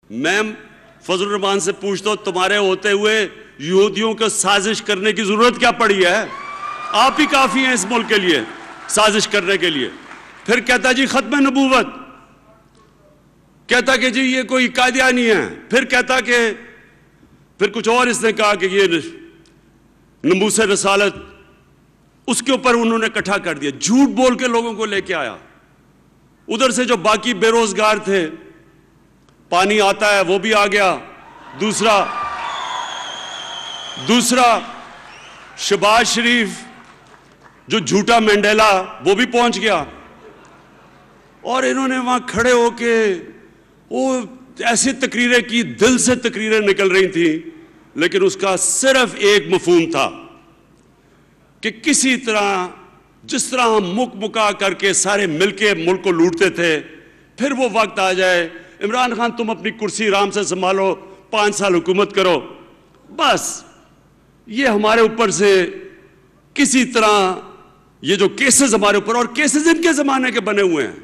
میں فضل الرحمان سے پوچھتا ہوں تمہارے ہوتے ہوئے یہودیوں کو سازش کرنے کی ضرورت کیا پڑی ہے؟ آپ ہی کافی ہیں اس ملک کے لیے سازش کرنے کے لیے. پھر کہتا جی ختم نبوت، کہتا کہ جی یہ کوئی قادیانی ہے، پھر کہتا کہ پھر کچھ اور اس نے کہا کہ یہ ناموس رسالت، اس کے اوپر انہوں نے اکٹھا کر دیا، جھوٹ بول کے لوگوں کو لے کے آیا. ادھر سے جو باقی بے روزگار تھے، پانی آتا ہے وہ بھی آ گیا. دوسرا شہباز شریف جو جھوٹا مینڈیلا وہ بھی پہنچ گیا. اور انہوں نے وہاں کھڑے ہو کے وہ ایسی تقریریں کی، دل سے تقریریں نکل رہی تھیں، لیکن اس کا صرف ایک مفہوم تھا کہ کسی طرح جس طرح ہم مکا کر کے سارے مل کے ملک کو لوٹتے تھے، پھر وہ وقت آ جائے عمران خان تم اپنی کرسی آرام سے سنبھالو، 5 سال حکومت کرو، بس یہ ہمارے اوپر سے کسی طرح یہ جو کیسز ہمارے اوپر، اور کیسز ان کے زمانے کے بنے ہوئے ہیں.